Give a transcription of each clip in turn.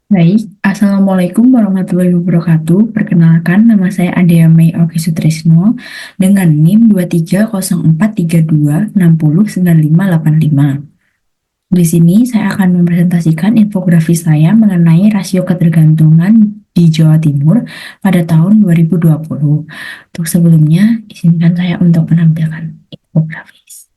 Baik, Assalamualaikum warahmatullahi wabarakatuh. Perkenalkan, nama saya Adea Mei Oki Sutrisno dengan NIM 230432609585. Di sini saya akan mempresentasikan infografis saya mengenai rasio ketergantungan di Jawa Timur pada tahun 2020. Untuk sebelumnya, izinkan saya untuk menampilkan infografis.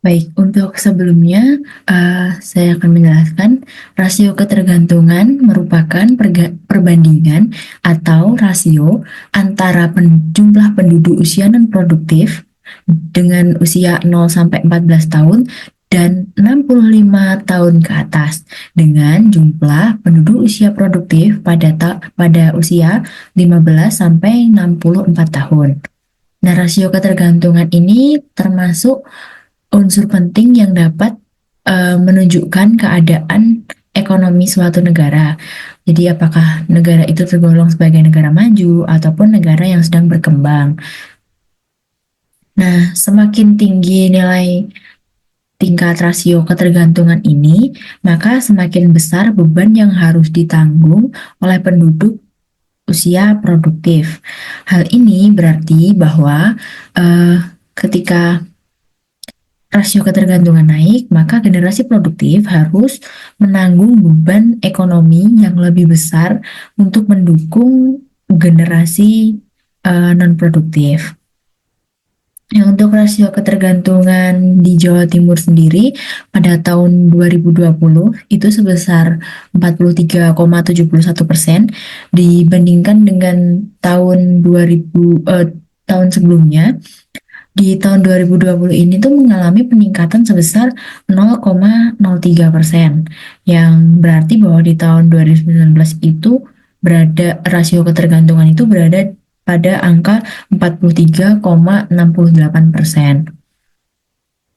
Baik, untuk sebelumnya saya akan menjelaskan rasio ketergantungan merupakan perbandingan atau rasio antara jumlah penduduk usia non produktif dengan usia 0 sampai 14 tahun dan 65 tahun ke atas dengan jumlah penduduk usia produktif pada usia 15 sampai 64 tahun. Nah, rasio ketergantungan ini termasuk unsur penting yang dapat menunjukkan keadaan ekonomi suatu negara. Jadi apakah negara itu tergolong sebagai negara maju ataupun negara yang sedang berkembang. Nah, semakin tinggi nilai tingkat rasio ketergantungan ini, maka semakin besar beban yang harus ditanggung oleh penduduk usia produktif. Hal ini berarti bahwa ketika rasio ketergantungan naik, maka generasi produktif harus menanggung beban ekonomi yang lebih besar untuk mendukung generasi non-produktif. Nah, untuk rasio ketergantungan di Jawa Timur sendiri pada tahun 2020 itu sebesar 43,71% dibandingkan dengan tahun sebelumnya. Di tahun 2020 ini tuh mengalami peningkatan sebesar 0,03%, yang berarti bahwa di tahun 2019 itu rasio ketergantungan itu berada pada angka 43,68%.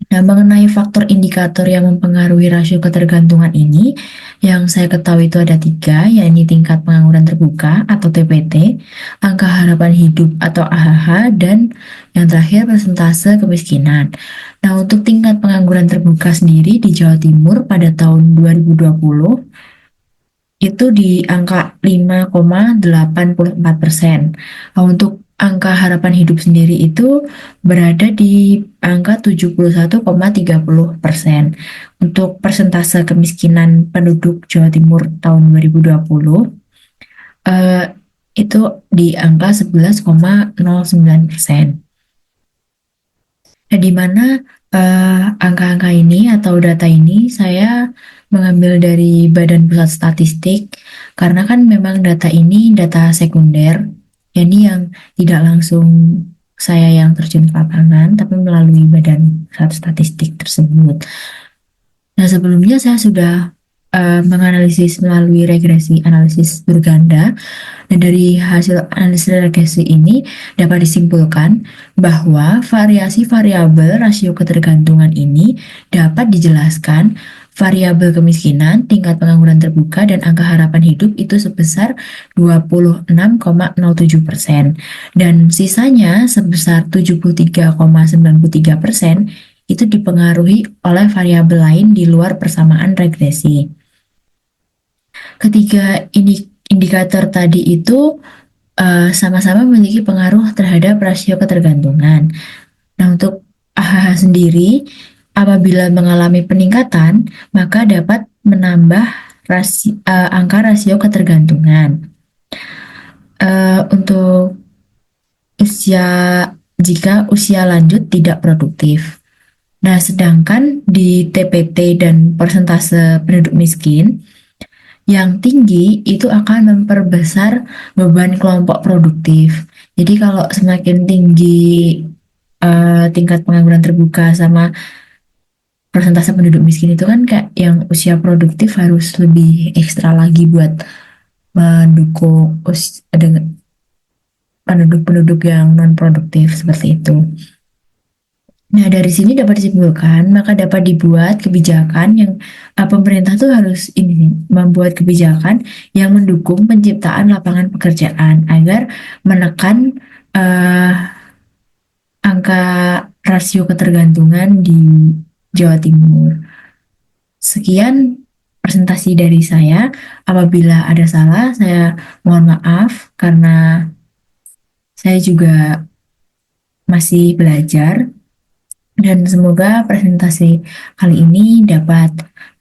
Nah, mengenai faktor indikator yang mempengaruhi rasio ketergantungan ini, yang saya ketahui itu ada tiga, yakni tingkat pengangguran terbuka atau TPT, angka harapan hidup atau AHH, dan yang terakhir persentase kemiskinan. Nah, untuk tingkat pengangguran terbuka sendiri di Jawa Timur pada tahun 2020 itu di angka 5,84%. Nah, untuk angka harapan hidup sendiri itu berada di angka 71,30%. Untuk persentase kemiskinan penduduk Jawa Timur tahun 2020 eh, itu di angka 11,09%. Nah, di mana angka-angka ini atau data ini saya mengambil dari Badan Pusat Statistik, karena kan memang data ini data sekunder, ini yang tidak langsung saya yang terjun ke lapangan, tapi melalui Badan Pusat Statistik tersebut. Nah, sebelumnya saya sudah menganalisis melalui regresi analisis berganda, dan dari hasil analisis regresi ini dapat disimpulkan bahwa variasi variabel rasio ketergantungan ini dapat dijelaskan variabel kemiskinan, tingkat pengangguran terbuka, dan angka harapan hidup itu sebesar 26,07%. Dan sisanya sebesar 73,93% itu dipengaruhi oleh variabel lain di luar persamaan regresi. Ketiga indikator tadi itu sama-sama memiliki pengaruh terhadap rasio ketergantungan. Nah, untuk AHH sendiri, apabila mengalami peningkatan, maka dapat menambah angka rasio ketergantungan. Untuk usia, jika usia lanjut tidak produktif. Nah, sedangkan di TPT dan persentase penduduk miskin, yang tinggi itu akan memperbesar beban kelompok produktif. Jadi kalau semakin tinggi tingkat pengangguran terbuka sama persentase penduduk miskin itu kan kayak yang usia produktif harus lebih ekstra lagi buat mendukung penduduk-penduduk yang non produktif seperti itu. Nah, dari sini dapat disimpulkan, maka dapat dibuat kebijakan yang pemerintah tuh harus ini nih, membuat kebijakan yang mendukung penciptaan lapangan pekerjaan agar menekan eh, angka rasio ketergantungan di Jawa Timur. Sekian presentasi dari saya. Apabila ada salah, saya mohon maaf karena saya juga masih belajar. Dan semoga presentasi kali ini dapat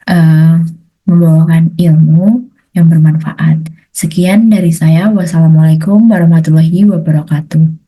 eh, membawakan ilmu yang bermanfaat. Sekian dari saya. Wassalamualaikum warahmatullahi wabarakatuh.